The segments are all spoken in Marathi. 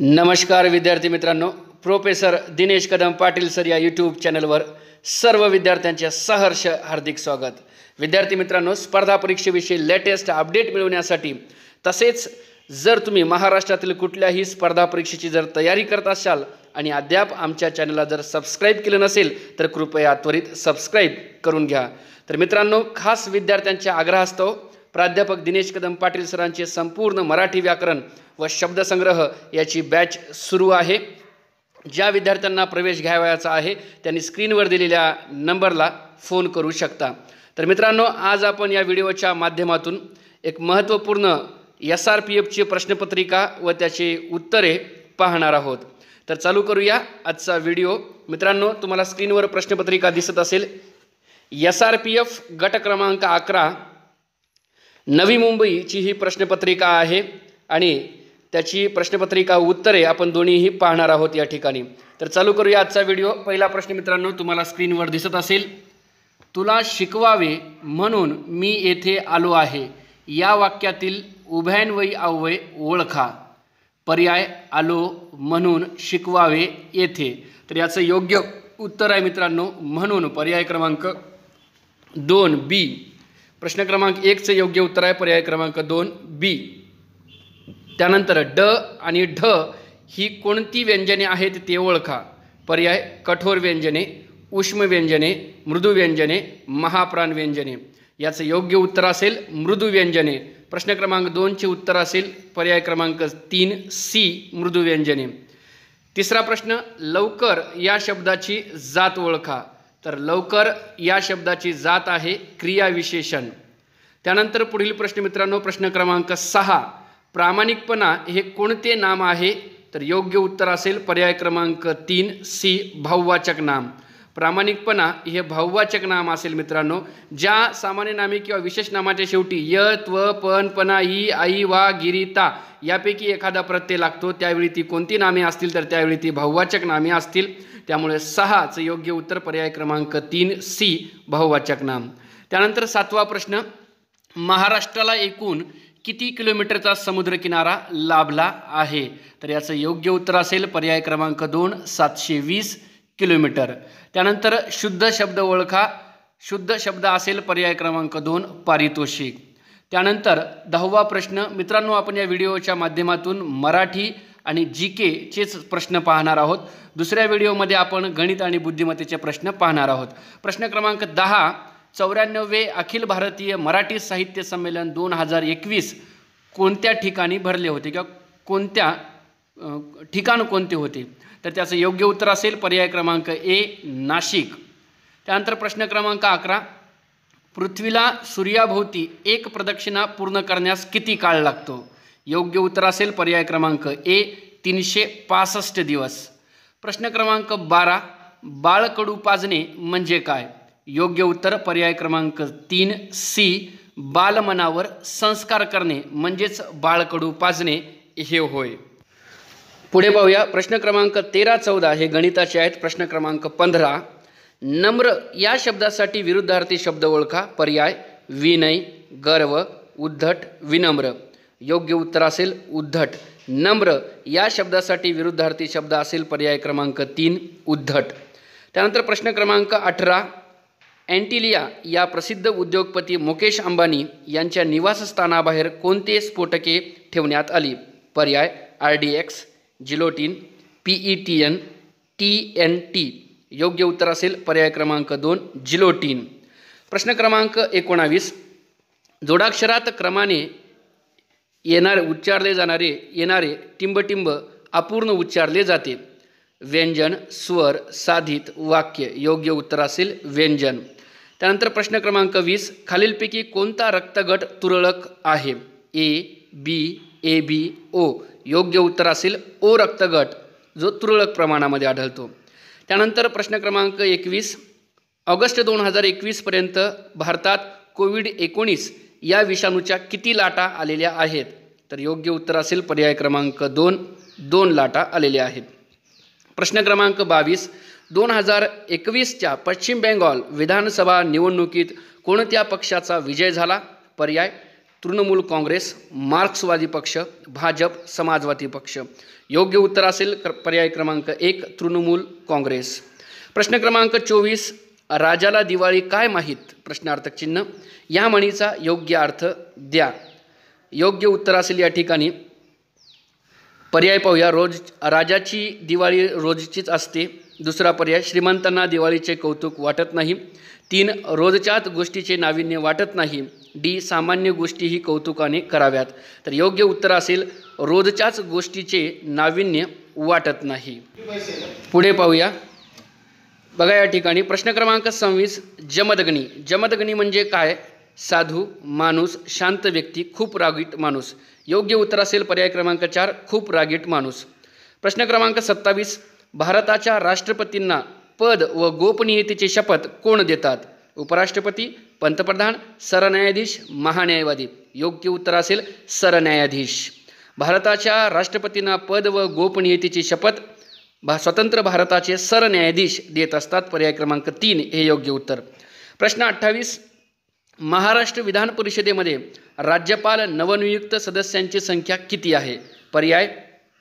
नमस्कार विद्यार्थी मित्रांनो, प्रोफेसर दिनेश कदम पाटील सर या यूट्यूब चॅनलवर सर्व विद्यार्थ्यांचे सहर्ष हार्दिक स्वागत। विद्यार्थी मित्रांनो, स्पर्धा परीक्षेविषयी लेटेस्ट अपडेट मिळवण्यासाठी तसेच जर तुम्ही महाराष्ट्रातील कुठल्याही स्पर्धा परीक्षेची जर तयारी करत असाल आणि अद्याप आमच्या चॅनलला जर सबस्क्राइब केले नसेल तर कृपया त्वरित सबस्क्राइब करून घ्या। तर मित्रांनो, खास विद्यार्थ्यांच्या आग्रहास्तव प्राध्यापक दिनेश कदम पाटील सरांचे संपूर्ण मराठी व्याकरण व शब्दसंग्रह याची बॅच सुरू आहे। ज्या विद्यार्थ्यांना प्रवेश घ्यावयाचा आहे त्यांनी स्क्रीनवर दिलेल्या नंबरला फोन करू शकता। तर मित्रांनो, आज आपण या व्हिडिओच्या माध्यमातून एक महत्त्वपूर्ण SRPF ची प्रश्नपत्रिका व त्याची उत्तरे पाहणार आहोत। तर चालू करूया आजचा व्हिडिओ। मित्रांनो, तुम्हाला स्क्रीनवर प्रश्नपत्रिका दिसत असेल। SRPF गट क्रमांक 11 नवी मुंबईची ही प्रश्नपत्रिका आहे आणि त्याची प्रश्नपत्रिका उत्तरे आपण दोन्हीही पाहणार आहोत या ठिकाणी। तर चालू करूया आजचा व्हिडिओ। पहिला प्रश्न मित्रांनो तुम्हाला स्क्रीनवर दिसत असेल। तुला शिकवावे म्हणून मी येथे आलो आहे, या वाक्यातील उभयान्वयी अव्यय ओळखा। पर्याय आलो म्हणून शिकवावे येथे। तर याचं योग्य उत्तर आहे मित्रांनो म्हणून, पर्याय क्रमांक 2 बी। प्रश्न क्रमांक 1 चे योग्य उत्तर आहे पर्याय क्रमांक 2 बी। त्यानंतर ड आणि ढ ही कोणती व्यंजने आहेत ते ओळखा। पर्याय कठोर व्यंजने, उष्म व्यंजने, मृदू व्यंजने, महाप्राण व्यंजने। याचं योग्य उत्तर असेल मृदू व्यंजने। प्रश्न क्रमांक 2 चे उत्तर असेल पर्याय क्रमांक 3 सी मृदू व्यंजने। तिसरा प्रश्न, लवकर या शब्दाची जात ओळखा। तर लवकर या शब्दाची जात आहे क्रियाविशेषण। त्यानंतर पुढील प्रश्न मित्रांनो, प्रश्न क्रमांक 6, प्रामाणिकपणा हे कोणते नाम आहे। तर योग्य उत्तर असेल पर्याय क्रमांक 3 सी भाववाचक नाम। प्रामाणिकपणा हे भाववाचक नाम असेल मित्रांनो। ज्या सामान्य नामे किंवा विशेष नामाच्या शेवटी य, त्व, पण, पणा, ई, आई, वा, गिरी, ता यापैकी एखादा प्रत्यय लागतो त्यावेळी ती कोणती नामे असतील तर त्यावेळी ती भाववाचक नामे असतील। त्यामुळे 6 चे योग्य उत्तर पर्याय क्रमांक 3 सी भाववाचक नाम। त्यानंतर 7वा प्रश्न, महाराष्ट्राला एकूण किती किलोमीटरचा समुद्रकिनारा लाभला आहे। तर याचं योग्य उत्तर असेल पर्याय क्रमांक 2 720 किलोमीटर। त्यानंतर शुद्ध शब्द ओळखा। शुद्ध शब्द असेल पर्याय क्रमांक 2 पारितोषिक। त्यानंतर 10वा प्रश्न मित्रांनो, आपण या व्हिडिओच्या माध्यमातून मराठी आणि GK चेच प्रश्न पाहणार आहोत। दुसऱ्या व्हिडिओमध्ये आपण गणित आणि बुद्धिमत्तेचे प्रश्न पाहणार आहोत। प्रश्न क्रमांक 10, 94वे अखिल भारतीय मराठी साहित्य संमेलन 2021 कोणत्या ठिकाणी भरले होते किंवा कोणत्या ठिकाण कोणते होते। तर त्याचं योग्य उत्तर असेल पर्याय क्रमांक ए नाशिक। त्यानंतर प्रश्न क्रमांक 11, पृथ्वीला सूर्याभोवती एक प्रदक्षिणा पूर्ण करण्यास किती काळ लागतो। योग्य उत्तर असेल पर्याय क्रमांक ए 365 दिवस। प्रश्न क्रमांक 12, बाळकडू पाजणे म्हणजे काय। योग्य उत्तर पर्याय क्रमांक 3 सी बालमनावर संस्कार करणे म्हणजेच बाळकडू पाजणे हे होय। पुढे पाहूया प्रश्न क्रमांक 13, 14 हे गणिताचे आहेत। प्रश्न क्रमांक 15, नम्र या शब्दासाठी विरुद्धार्थी शब्द ओळखा। पर्याय विनय, गर्व, उद्धट, विनम्र। योग्य उत्तर असेल उद्धट। नम्र या शब्दासाठी विरुद्धार्थी शब्द असेल पर्याय क्रमांक 3 उद्धट। त्यानंतर प्रश्न क्रमांक 18, अँटिलिया या प्रसिद्ध उद्योगपती मुकेश अंबानी यांच्या निवासस्थानाबाहेर कोणते स्फोटके ठेवण्यात आली। पर्याय RDX, जिलोटिन, PETN, TNT। योग्य उत्तर असेल पर्याय क्रमांक 2 जिलोटिन। प्रश्न क्रमांक 19, जोडाक्षरात क्रमाने उच्चारले येणारे टिंबटिंब अपूर्ण उच्चारले जाते। व्यंजन, स्वर, साधित, वाक्य। योग्य उत्तर असेल व्यंजन। त्यानंतर प्रश्न क्रमांक 20, खालीलपैकी कोणता रक्तगट तुरळक आहे। A, B, AB, O। योग्य उत्तर असेल O रक्तगट जो तुरळक प्रमाणामध्ये आढळतो। त्यानंतर प्रश्न क्रमांक 21, ऑगस्ट 2021 पर्यंत भारतात कोविड-19 या विषाणूच्या किती लाटा आलेल्या आहेत। तर योग्य उत्तर असेल पर्याय क्रमांक 2 लाटा आलेल्या आहेत। प्रश्न क्रमांक 22, 2021च्या पश्चिम बेंगॉल विधानसभा निवडणुकीत कोणत्या पक्षाचा विजय झाला। पर्याय तृणमूल काँग्रेस, मार्क्सवादी पक्ष, भाजप, समाजवादी पक्ष. योग्य उत्तर असेल पर्याय क्रमांक 1 तृणमूल काँग्रेस. प्रश्न क्रमांक 24 राजाला दिवाळी काय माहीत प्रश्नार्थक चिन्ह. या म्हणीचा योग्य अर्थ द्या. योग्य उत्तर असेल या ठिकाणी पर्याय पाहूया. राजाची दिवाळी रोजचीच असते. दुसरा पर्याय श्रीमंतांना दिवाळीचे कौतुक वाटत नाही. 3 रोजच्याच गोष्टीचे नाविन्य वाटत नाही. डी सामान्य गोष्टीही कौतुकाने कराव्यात. तर योग्य उत्तर असेल रोजच्याच गोष्टीचे नाविन्य वाटत नाही. पुढे पाहूया. बघा या ठिकाणी प्रश्न क्रमांक 26 जमदग्नी. जमदग्नी म्हणजे काय. साधू, माणूस, शांत व्यक्ती, खूप रागीट माणूस. योग्य उत्तर असेल पर्याय क्रमांक 4 खूप रागीट माणूस. प्रश्न क्रमांक 27 भारताच्या राष्ट्रपतींना पद व गोपनीयतेची शपथ कोण देतात. उपराष्ट्रपती, पंतप्रधान, सरन्यायाधीश, महान्यायवादी. योग्य उत्तर असेल सरन्यायाधीश. भारताच्या राष्ट्रपतींना पद व गोपनीयतेची शपथ स्वतंत्र भारताचे सरन्यायाधीश देत असतात. पर्याय क्रमांक 3 हे योग्य उत्तर. प्रश्न 28 महाराष्ट्र विधान परिषदेमध्ये राज्यपाल नवनियुक्त सदस्यांची संख्या किती आहे. पर्याय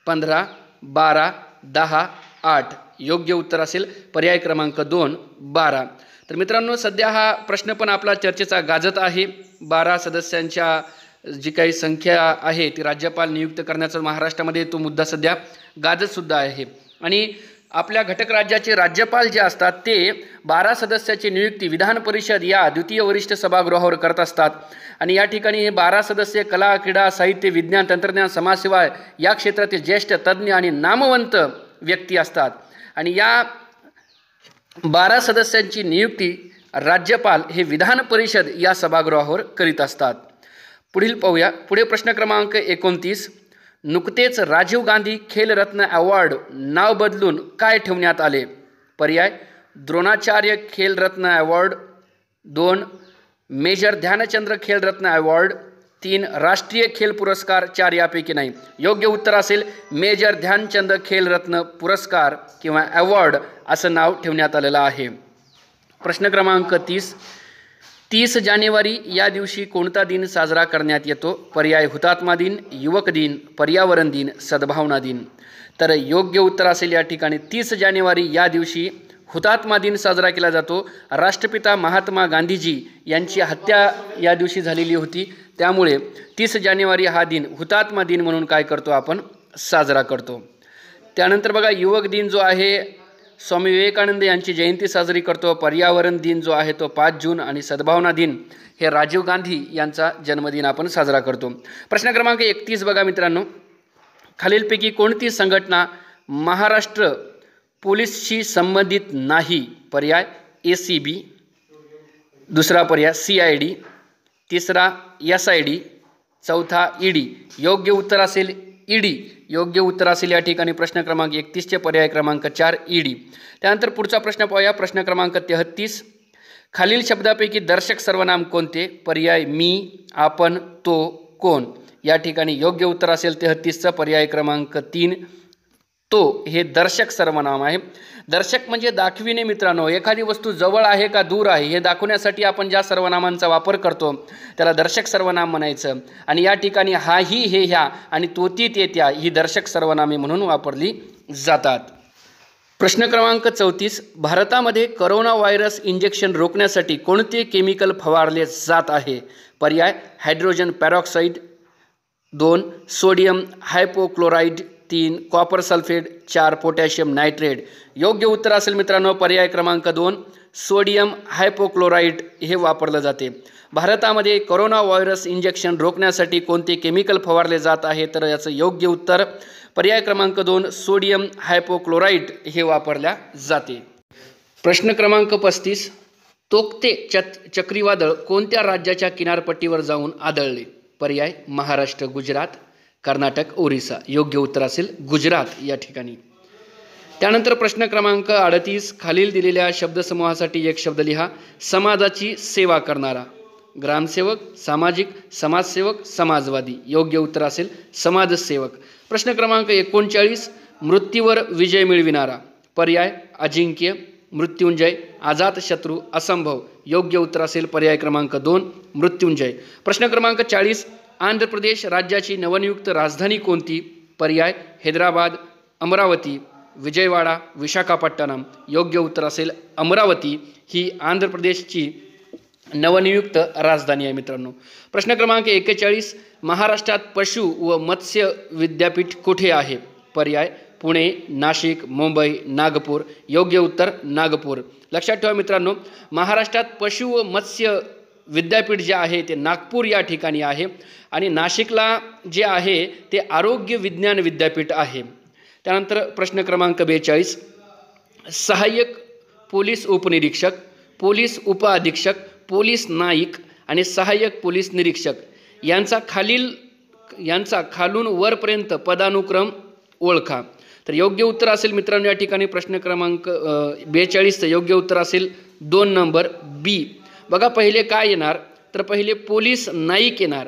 15, 12, 10, 8. योग्य उत्तर असेल पर्याय क्रमांक 2 12. तर मित्रांनो सध्या हा प्रश्न पण आपला चर्चेचा गाजत आहे. 12 सदस्यांच्या जी काही संख्या आहे ती राज्यपाल नियुक्त करण्याचा महाराष्ट्रामध्ये तो मुद्दा सध्या गाजतसुद्धा आहे. आणि आपल्या घटक राज्याचे राज्यपाल जे असतात ते 12 सदस्याची नियुक्ती विधान परिषद या द्वितीय वरिष्ठ सभागृहावर करत असतात. आणि या ठिकाणी हे 12 सदस्य कला, क्रीडा, साहित्य, विज्ञान, तंत्रज्ञान, समाजसेवा या क्षेत्रातील ज्येष्ठ, तज्ज्ञ आणि नामवंत व्यक्ती असतात. आणि या 12 सदस्यांची नियुक्ती राज्यपाल हे विधान परिषद या सभागृहावर करीत असतात. पुढील पाहूया. पुढे प्रश्न क्रमांक 29 नुकतेच राजीव गांधी खेलरत्न अवॉर्ड नाव बदलून काय ठेवण्यात आले. पर्याय Dronacharya Khel Ratna award, 2 major Dhyanchandra Khel Ratna award, 3 राष्ट्रीय खेल पुरस्कार, 4 यापैकी नाही. योग्य उत्तर असेल मेजर ध्यानचंद खेलरत्न पुरस्कार किंवा अवॉर्ड असं नाव ठेवण्यात आलेलं आहे. प्रश्न क्रमांक 30 जानेवारी या दिवशी कोणता दिन साजरा करण्यात येतो. पर्याय हुतात्मा दिन, युवक दिन, पर्यावरण दिन, सद्भावना दिन. तर योग्य उत्तर असेल या ठिकाणी 30 जानेवारी या दिवशी हुतात्मा दिन साजरा केला जातो. राष्ट्रपिता महात्मा गांधीजी यांची हत्या या दिवशी झालेली होती. त्यामुळे 30 जानेवारी हा दिन हुतात्मा दिन म्हणून काय करतो आपण साजरा करतो. त्यानंतर बघा युवक दिन जो आहे स्वामी विवेकानंद यांची जयंती साजरी करतो. पर्यावरण दिन जो आहे तो 5 जून आणि सद्भावना दिन हे राजीव गांधी यांचा जन्मदिन आपण साजरा करतो. प्रश्न क्रमांक 31 बघा मित्रांनो खालीलपैकी कोणती संघटना महाराष्ट्र पोलीसशी संबंधित नाही. पर्याय ACB, दुसरा पर्याय CID, तिसरा SID, चौथा ED. योग्य उत्तर असेल ED. योग्य उत्तर असेल या ठिकाणी प्रश्न क्रमांक 31 पर्याय क्रमांक 4 ED. त्यानंतर पुढचा प्रश्न पाहूया. प्रश्न क्रमांक 33 खालील शब्दापैकी दर्शक सर्वनाम कोणते. पर्याय मी, आपण, तो, कोण. या ठिकाणी योग्य उत्तर असेल 33चा पर्याय क्रमांक 3 तो हे दर्शक सर्वनाम आहे. दर्शक म्हणजे दाखविणे मित्रांनो. एखादी वस्तू जवळ आहे का दूर आहे हे दाखवण्यासाठी आपण ज्या सर्वनामांचा वापर करतो त्याला दर्शक सर्वनाम म्हणायचं. आणि या ठिकाणी हा, ही, हे, ह्या आणि तो, ती, ते, त्या ही दर्शक सर्वनामे म्हणून वापरली जातात. प्रश्न क्रमांक 34 भारतामध्ये कोरोना व्हायरस इंजेक्शन रोखण्यासाठी कोणते केमिकल फवारले जात आहे. पर्याय hydrogen peroxide, 2 sodium hypochlorite, 3 copper sulphate, 4 potassium nitrate. योग्य उत्तर असेल मित्रांनो पर्याय क्रमांक 2 सोडियम हायपोक्लोराईड हे वापरलं जाते. भारतामध्ये कोरोना व्हायरस इंजेक्शन रोखण्यासाठी कोणते केमिकल फवारले जात आहे तर याचं योग्य उत्तर पर्याय क्रमांक 2 सोडियम हायपोक्लोराईड हे वापरल्या जाते. प्रश्न क्रमांक 35 तोक्ते चक्रीवादळ कोणत्या राज्याच्या किनारपट्टीवर जाऊन आदळले. पर्याय महाराष्ट्र, गुजरात, कर्नाटक, ओरिसा. योग्य उत्तर असेल गुजरात या ठिकाणी. त्यानंतर प्रश्न क्रमांक 38 खालील दिलेल्या शब्दसमूहासाठी एक शब्द लिहा. समाजाची सेवा करणारा. ग्रामसेवक, सामाजिक, समाजसेवक, समाजवादी. योग्य उत्तर असेल समाजसेवक. प्रश्न क्रमांक 39 मृत्यूवर विजय मिळविणारा. पर्याय अजिंक्य, मृत्युंजय, अजातशत्रू, असंभव. योग्य उत्तर असेल पर्याय क्रमांक 2 मृत्युंजय. प्रश्न क्रमांक 40 आंध्र प्रदेश राज्याची नवनियुक्त राजधानी कोणती? पर्याय हैदराबाद, अमरावती, विजयवाडा, विशाखापट्टणम. योग्य उत्तर असेल अमरावती ही आंध्र प्रदेशची नवनियुक्त राजधानी आहे मित्रांनो. प्रश्न क्रमांक 41, महाराष्ट्रात पशु व मत्स्य विद्यापीठ कुठे आहे? पर्याय पुणे, नाशिक, मुंबई, नागपूर. योग्य उत्तर नागपूर. लक्षात ठेवा मित्रांनो, महाराष्ट्रात पशु व मत्स्य विद्यापीठ जे आहे ते नागपूर या ठिकाणी आहे आणि नाशिकला जे आहे ते आरोग्य विज्ञान विद्यापीठ आहे. त्यानंतर प्रश्न क्रमांक 42, सहाय्यक पोलीस उपनिरीक्षक, पोलीस उपअधीक्षक, पोलीस नाईक आणि सहाय्यक पोलीस निरीक्षक यांचा खालून वरपर्यंत पदानुक्रम ओळखा. तर योग्य उत्तर असेल मित्रांनो या ठिकाणी प्रश्न क्रमांक 42 योग्य उत्तर असेल 2 नंबर बी. बघा पहिले काय येणार, तर पहिले पोलीस नाईक येणार,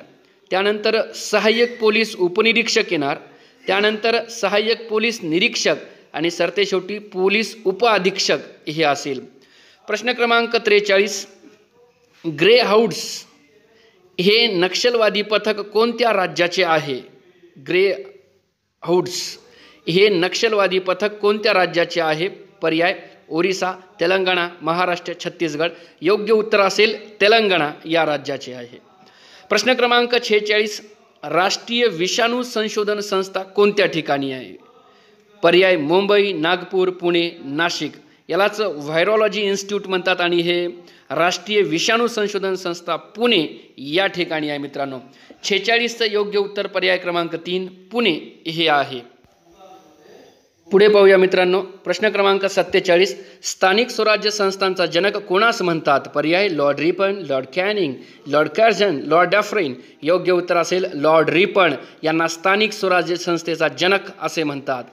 त्यानंतर सहाय्यक पोलीस उपनिरीक्षक येणार, त्यानंतर सहाय्यक पोलीस निरीक्षक आणि सरतेशेवटी पोलीस उपअधीक्षक हे असेल. प्रश्न क्रमांक 43, ग्रे हाऊड्स हे नक्षलवादी पथक कोणत्या राज्याचे आहे? ग्रे हाऊड्स हे नक्षलवादी पथक कोणत्या राज्याचे आहे? पर्याय ओरिसा, तेलंगणा, महाराष्ट्र, छत्तीसगड. योग्य उत्तर असेल तेलंगणा या राज्याचे आहे. प्रश्न क्रमांक 46, राष्ट्रीय विषाणू संशोधन संस्था कोणत्या ठिकाणी आहे? पर्याय मुंबई, नागपूर, पुणे, नाशिक. यालाच व्हायरॉलॉजी इन्स्टिट्यूट म्हणतात आणि हे राष्ट्रीय विषाणू संशोधन संस्था पुणे या ठिकाणी आहे मित्रांनो. 46चं योग्य उत्तर पर्याय क्रमांक 3 पुणे हे आहे. पुढे पाहूया मित्रांनो, प्रश्न क्रमांक 47, स्थानिक स्वराज्य संस्थांचा जनक कोणास म्हणतात? पर्याय Lord Ripon, Lord Canning, Lord Curzon, Lord Dufferin. योग्य उत्तर असेल लॉर्ड रिपन यांना स्थानिक स्वराज्य संस्थेचा जनक असे म्हणतात.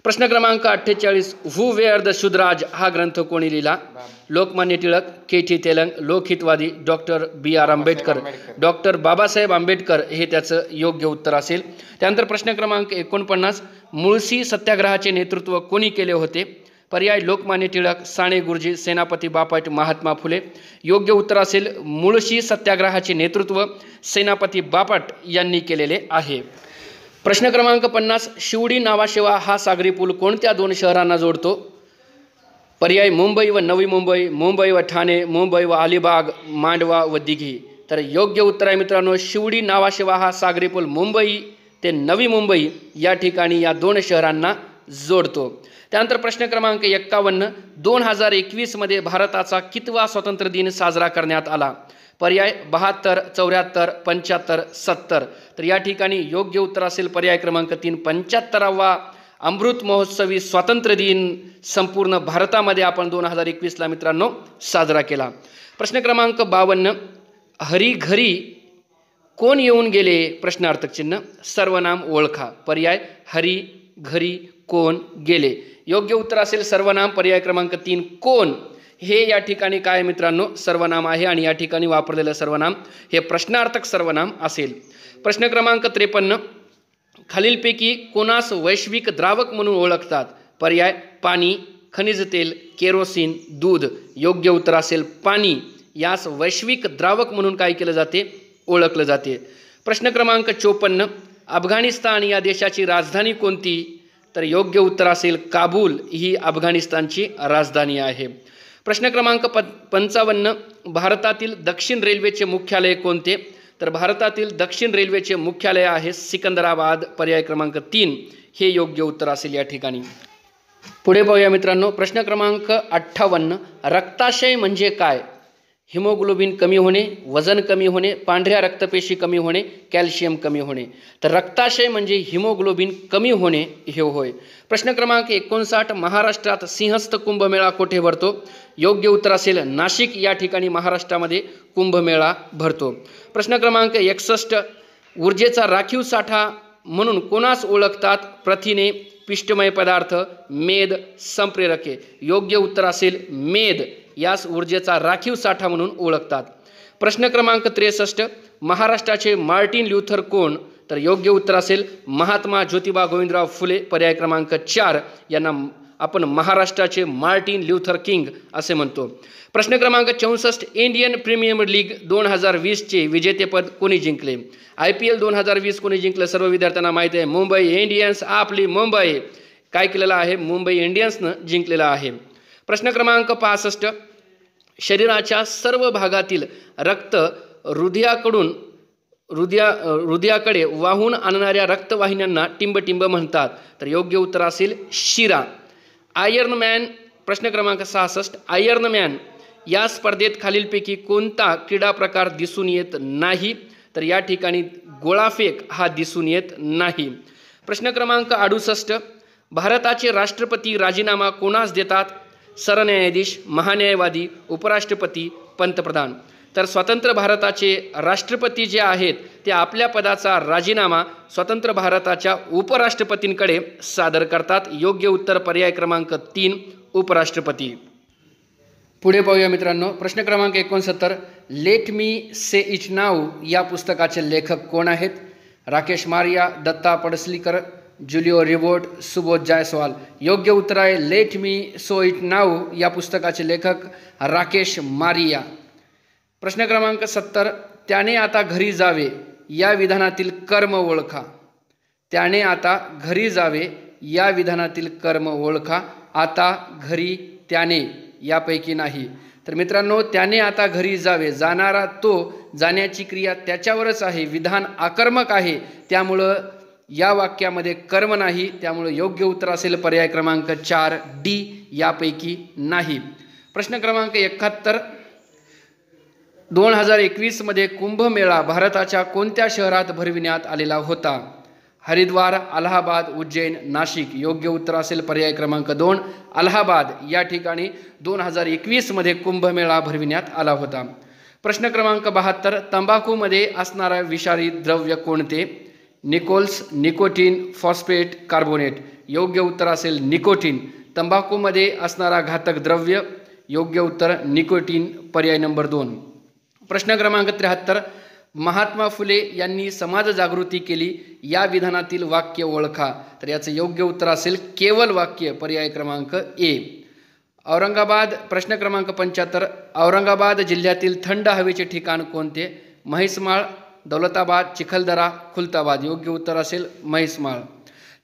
प्रश्न क्रमांक 48, हू वेअर द शूद्राज हा ग्रंथ कोणी लिहिला? Lokmanya Tilak, K T. Telang, Lokhitwadi, doctor B R. Ambedkar. Doctor Babasaheb Ambedkar हे त्याचं योग्य उत्तर असेल. त्यानंतर प्रश्न क्रमांक 49, मुळशी सत्याग्रहाचे नेतृत्व कोणी केले होते? पर्याय लोकमान्य टिळक, साने गुरुजी, सेनापती बापट, महात्मा फुले. योग्य उत्तर असेल मुळशी सत्याग्रहाचे नेतृत्व सेनापती बापट यांनी केलेले आहे. प्रश्न क्रमांक 50, शिवडी नावाशेवा हा सागरी पूल कोणत्या 2 शहरांना जोडतो? पर्याय मुंबई व नवी मुंबई, मुंबई व ठाणे, मुंबई व अलिबाग, मांडवा व दिघी. तर योग्य उत्तर आहे मित्रांनो शिवडी नावाशेवा हा सागरी पूल मुंबई ते नवी मुंबई या ठिकाणी या 2 शहरांना जोडतो. त्यानंतर प्रश्न क्रमांक 51, 2021 मध्ये भारताचा कितवा स्वातंत्र्य दिन साजरा करण्यात आला? पर्याय 72, 74, 75, 70. तर या ठिकाणी योग्य उत्तर असेल पर्याय क्रमांक 3 75वा अमृत महोत्सवी स्वातंत्र्य दिन संपूर्ण भारतामध्ये आपण 2021ला मित्रांनो साजरा केला. प्रश्न क्रमांक 52, हरी घरी कोण येऊन गेले? प्रश्नार्थक चिन्ह. सर्वनाम ओळखा. पर्याय हरी घरी कोण गेले. योग्य उत्तर असेल सर्वनाम पर्याय क्रमांक 3 कोण हे या ठिकाणी काय मित्रांनो सर्वनाम आहे आणि या ठिकाणी वापरलेलं सर्वनाम हे प्रश्नार्थक सर्वनाम असेल. प्रश्न क्रमांक 53, खालीलपैकी कोणास वैश्विक द्रावक म्हणून ओळखतात? पर्याय पाणी, खनिज तेल, केरोसिन, दूध. योग्य उत्तर असेल पाणी यास वैश्विक द्रावक म्हणून काय केलं जाते? ओळखलं जाते. प्रश्न क्रमांक 54, अफगाणिस्तान या देशाची राजधानी कोणती? तर योग्य उत्तर असेल काबूल ही अफगाणिस्तानची राजधानी आहे. प्रश्न क्रमांक 55, भारतातील दक्षिण रेल्वेचे मुख्यालय कोणते? तर भारतातील दक्षिण रेल्वेचे मुख्यालय आहे सिकंदराबाद. पर्याय क्रमांक 3 हे योग्य उत्तर असेल या ठिकाणी. पुढे पाहूया मित्रांनो, प्रश्न क्रमांक 58, रक्ताशय म्हणजे काय? हिमोग्लोबिन कमी होणे, वजन कमी होणे, पांढऱ्या रक्तपेशी कमी होणे, कॅल्शियम कमी होणे. तर रक्ताशय म्हणजे हिमोग्लोबिन कमी होणे हे होय. प्रश्न क्रमांक 59, महाराष्ट्रात सिंहस्थ कुंभमेळा कोठे भरतो? योग्य उत्तर असेल नाशिक या ठिकाणी महाराष्ट्रामध्ये कुंभमेळा भरतो. प्रश्न क्रमांक 61, ऊर्जेचा राखीव साठा म्हणून कोणास ओळखतात? प्रथिने, पिष्टमय पदार्थ, मेद, संप्रेरके. योग्य उत्तर असेल मेद यास ऊर्जेचा राखीव साठा म्हणून ओळखतात. प्रश्न क्रमांक 63, महाराष्ट्राचे मार्टिन ल्यूथर कोण? तर योग्य उत्तर असेल महात्मा ज्योतिबा गोविंदराव फुले. पर्याय क्रमांक 4 यांना आपण महाराष्ट्राचे मार्टिन ल्यूथर किंग असे म्हणतो. प्रश्न क्रमांक 64, इंडियन प्रीमियर लीग 2020चे विजेतेपद कोणी जिंकले? IPL 2020 कोणी जिंकलं? सर्व विद्यार्थ्यांना माहिती आहे, मुंबई इंडियन्स. आपली मुंबई काय केलेलं आहे? मुंबई इंडियन्सनं जिंकलेला आहे. प्रश्न क्रमांक 65, शरीराच्या सर्व भागातील रक्त हृदयाकडे वाहून आणणाऱ्या रक्तवाहिन्यांना टिंबटिंब म्हणतात. तर योग्य उत्तर असेल शिरा. आयर्नमॅन. प्रश्न क्रमांक 66, आयर्नमॅन या स्पर्धेत खालीलपैकी कोणता क्रीडा प्रकार दिसून येत नाही? तर या ठिकाणी गोळाफेक हा दिसून येत नाही. प्रश्न क्रमांक 68, भारताचे राष्ट्रपती राजीनामा कोणास देतात? सरन्यायाधीश, महान्यायवादी, उपराष्ट्रपती, पंतप्रधान. तर स्वतंत्र भारताचे राष्ट्रपती जे आहेत ते आपल्या पदाचा राजीनामा स्वतंत्र भारताच्या उपराष्ट्रपतींकडे सादर करतात. योग्य उत्तर पर्याय क्रमांक 3, उपराष्ट्रपती. पुढे पाहूया मित्रांनो, प्रश्न क्रमांक 69, let me say it now या पुस्तकाचे लेखक कोण आहेत? राकेश मारिया, दत्ता पडसलीकर, जुलिओ रिबोट, सुबोध जायसवाल. योग्य उत्तर आहे let me so it now या पुस्तकाचे लेखक राकेश मारिया. प्रश्न क्रमांक 70, त्याने आता घरी जावे या विधानातील कर्म ओळखा. त्याने आता घरी जावे या विधानातील कर्म ओळखा. आता, घरी, त्याने यापैकी नाही. तर मित्रांनो, त्याने आता घरी जावे, जाणारा तो, जाण्याची क्रिया त्याच्यावरच आहे, विधान आकर्मक आहे, त्यामुळं या वाक्यामध्ये कर्म नाही. त्यामुळे योग्य उत्तर असेल पर्याय क्रमांक 4 डी, यापैकी नाही. प्रश्न क्रमांक 71, 2021 मध्ये कुंभमेळा भारताच्या कोणत्या शहरात भरविण्यात आलेला होता? हरिद्वार, अलाहाबाद, उज्जैन, नाशिक. योग्य उत्तर असेल पर्याय क्रमांक 2 अलाहाबाद या ठिकाणी 2021 मध्ये कुंभमेळा भरविण्यात आला होता. प्रश्न क्रमांक 72, तंबाखूमध्ये असणारा विषारी द्रव्य कोणते? Nichols, nicotine, phosphate, carbonate. योग्य उत्तर असेल निकोटीन. तंबाखूमध्ये असणारा घातक द्रव्य, योग्य उत्तर निकोटीन, पर्याय नंबर 2. प्रश्न क्रमांक 73, महात्मा फुले यांनी समाज जागृती केली या विधानातील वाक्य ओळखा. तर याचं योग्य उत्तर असेल केवल वाक्य, पर्याय क्रमांक ए. औरंगाबाद. प्रश्न क्रमांक 75, औरंगाबाद जिल्ह्यातील थंड हवेचे ठिकाण कोणते? म्हैसमाळ, दौलताबाद, चिखलदरा, खुलताबाद. योग्य उत्तर असेल म्हैसमाळ.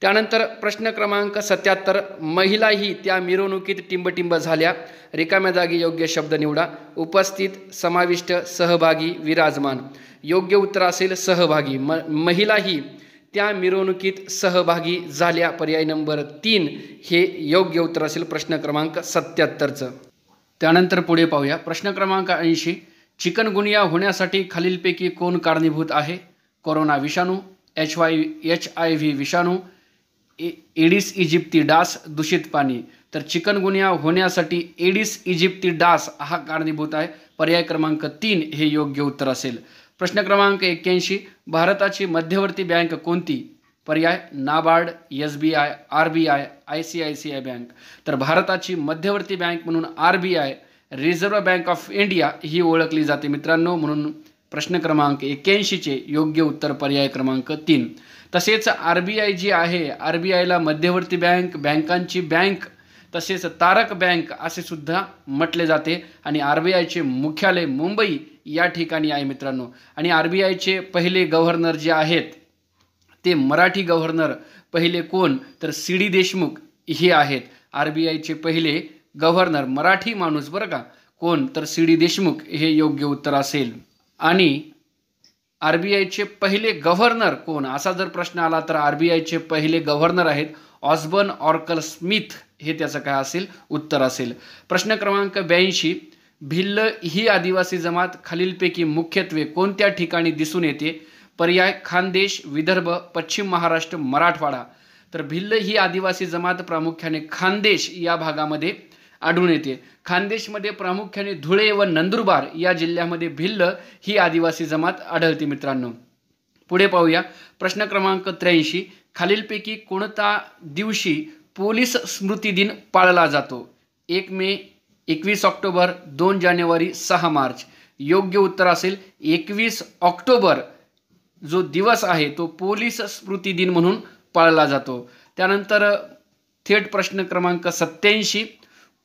त्यानंतर प्रश्न क्रमांक 77, महिलाही त्या मिरवणुकीत टिंबटिंब झाल्या. रिकाम्या जागी योग्य शब्द निवडा. उपस्थित, समाविष्ट, सहभागी, विराजमान. योग्य उत्तर असेल सहभागी. महिलाही त्या मिरवणुकीत सहभागी झाल्या, पर्याय नंबर 3 हे योग्य उत्तर असेल प्रश्न क्रमांक 77चं. त्यानंतर पुढे पाहूया प्रश्न क्रमांक 80, चिकनगुनिया होण्यासाठी खालीलपैकी कोण कारणीभूत आहे? कोरोना विषाणू, HIV विषाणू, एडिस इजिप्ती डास, दूषित पाणी. तर चिकनगुनिया होण्यासाठी एडिस इजिप्ती डास हा कारणीभूत आहे, पर्याय क्रमांक 3 हे योग्य उत्तर असेल. प्रश्न क्रमांक 81, भारताची मध्यवर्ती बँक कोणती? पर्याय NABARD, SBI, RBI, ICICI bank. तर भारताची मध्यवर्ती बँक म्हणून RBI, Reserve Bank of India ही ओळखली जाते मित्रांनो. म्हणून प्रश्न क्रमांक 81चे योग्य उत्तर पर्याय क्रमांक 3. तसेच RBI जी आहे, RBIला मध्यवर्ती बँक, बँकांची बँक, तसेच तारक बँक असे सुद्धा म्हटले जाते. आणि RBIचे मुख्यालय मुंबई या ठिकाणी आहे मित्रांनो. आणि RBIचे पहिले गव्हर्नर जे आहेत ते मराठी गव्हर्नर पहिले कोण? तर CD देशमुख हे आहेत RBIचे पहिले गव्हर्नर, मराठी माणूस बरं का. कोण? तर CD देशमुख हे योग्य उत्तर असेल. आणि RBIचे पहिले गव्हर्नर कोण असा जर प्रश्न आला तर RBIचे पहिले गव्हर्नर आहेत ऑस्बर्न ऑर्कल स्मिथ, हे त्याचं काय असेल उत्तर असेल. प्रश्न क्रमांक 82, भिल्ल ही आदिवासी जमात खालीलपैकी मुख्यत्वे कोणत्या ठिकाणी दिसून येते? पर्याय खानदेश, विदर्भ, पश्चिम महाराष्ट्र, मराठवाडा. तर भिल्ल ही आदिवासी जमात प्रामुख्याने खानदेश या भागामध्ये आढळून येते. खानदेशमध्ये प्रामुख्याने धुळे व नंदुरबार या जिल्ह्यामध्ये भिल्ल ही आदिवासी जमात आढळते मित्रांनो. पुढे पाहूया प्रश्न क्रमांक 83, खालीलपैकी कोणता दिवशी पोलीस स्मृती दिन पाळला जातो? 1 मे, 21 ऑक्टोबर, 2 जानेवारी, 6 मार्च. योग्य उत्तर असेल 21 ऑक्टोबर जो दिवस आहे तो पोलीस स्मृती दिन म्हणून पाळला जातो. त्यानंतर थेट प्रश्न क्रमांक 87,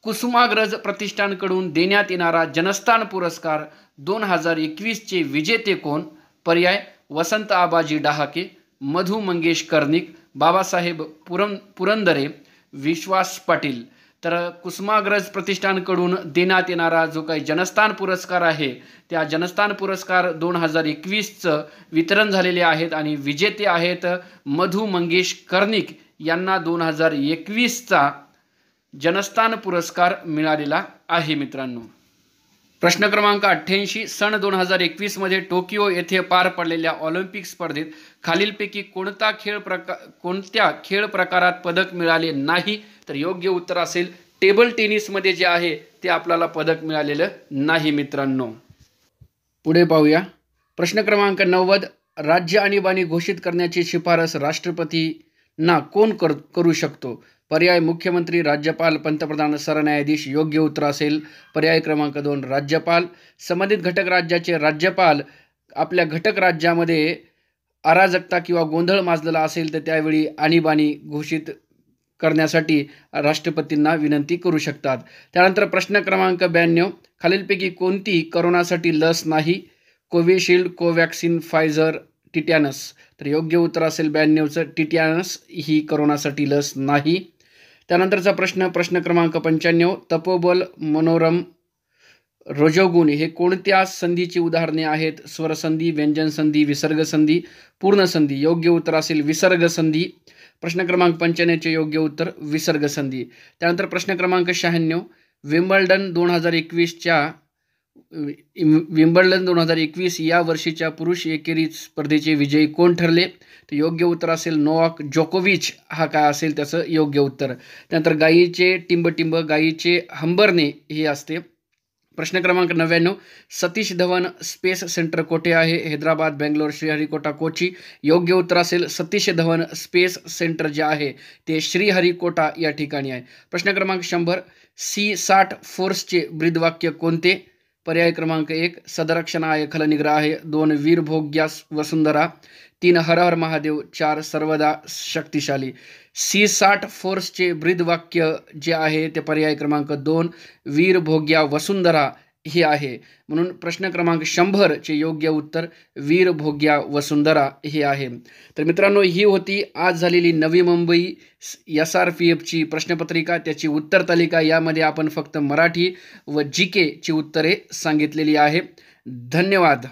कुसुमाग्रज प्रतिष्ठानकडून देण्यात येणारा जनस्थान पुरस्कार 2021चे विजेते कोण? पर्याय वसंत आबाजी डहाके, मधु मंगेश कर्णिक, बाबासाहेब पुरंदरे, विश्वास पाटील. तर कुसुमाग्रज प्रतिष्ठानकडून देण्यात येणारा जो काही जनस्थान पुरस्कार आहे त्या जनस्थान पुरस्कार 2021चं वितरण झालेले आहेत आणि विजेते आहेत मधु मंगेश कर्णिक यांना 2021चा जनस्थान पुरस्कार मिळालेला आहे मित्रांनो. प्रश्न क्रमांक 88, सन 2021 मध्ये टोकियो येथे पार पडलेल्या ऑलिम्पिक स्पर्धेत खालीलपैकी कोणत्या खेळ प्रकारात पदक मिळाले नाही? तर योग्य उत्तर असेल टेबल टेनिसमध्ये जे आहे ते आपल्याला पदक मिळालेलं नाही मित्रांनो. पुढे पाहूया. प्रश्न क्रमांक 90, राज्य आणीबाणी घोषित करण्याची शिफारस राष्ट्रपतींना कोण करू शकतो? पर्याय मुख्यमंत्री, राज्यपाल, पंतप्रधान, सरन्यायाधीश. योग्य उत्तर असेल पर्याय क्रमांक 2 राज्यपाल. संबंधित घटक राज्याचे राज्यपाल आपल्या घटक राज्यामध्ये अराजकता किंवा गोंधळ माजलेला असेल तर त्यावेळी आणीबाणी घोषित करण्यासाठी राष्ट्रपतींना विनंती करू शकतात. त्यानंतर प्रश्न क्रमांक 92, खालीलपैकी कोणती करोनासाठी लस नाही? Covishield, Covaxin, Pfizer, tetanus. तर योग्य उत्तर असेल 92चं टिटॅनस ही करोनासाठी लस नाही. त्यानंतरचा प्रश्न क्रमांक 95, तपोबल, मनोरम, रजोगुण हे कोणत्या संधीची उदाहरणे आहेत? स्वरसंधी, व्यंजन संधी, विसर्ग संधी, पूर्ण संधी. योग्य उत्तर असेल विसर्ग संधी. प्रश्न क्रमांक 95चे योग्य उत्तर विसर्ग संधी. त्यानंतर प्रश्न क्रमांक 96, विम्बल्डन 2021 या वर्षीच्या पुरुष एकेरी स्पर्धेचे विजयी कोण ठरले? तर योग्य उत्तर असेल नोवाक जोकोविच हा काय असेल त्याचं योग्य उत्तर. त्यानंतर गायीचे टिंबटिंब, गायीचे हंबरणे हे असते. प्रश्न क्रमांक 99, सतीश धवन स्पेस सेंटर कोठे आहे? हैदराबाद, बेंगलोर, श्रीहरिकोटा, कोची. योग्य उत्तर असेल सतीश धवन स्पेस सेंटर जे आहे ते श्रीहरिकोटा या ठिकाणी आहे. प्रश्न क्रमांक 100, C-60 फोर्सचे ब्रीदवाक्य कोणते? पर्याय क्रमांक 1 सदरक्षणाय खलनिग्रहाय, 2 वीरभोग्या वसुंधरा, 3 हर हर महादेव, 4 सर्वदा शक्तिशाली. C-60 फोर्सचे ब्रीदवाक्य जे आहे ते पर्याय क्रमांक 2 वीरभोग्या वसुंधरा हे आहे. म्हणून प्रश्न क्रमांक 100चे योग्य उत्तर वीरभोग्या वसुंधरा हे आहे. तर मित्रांनो ही होती आज झालेली नवी मुंबई SRPFची प्रश्नपत्रिका, त्याची उत्तर तालिका. यामध्ये आपण फक्त मराठी व GK ची उत्तरे सांगितलेली आहे. धन्यवाद.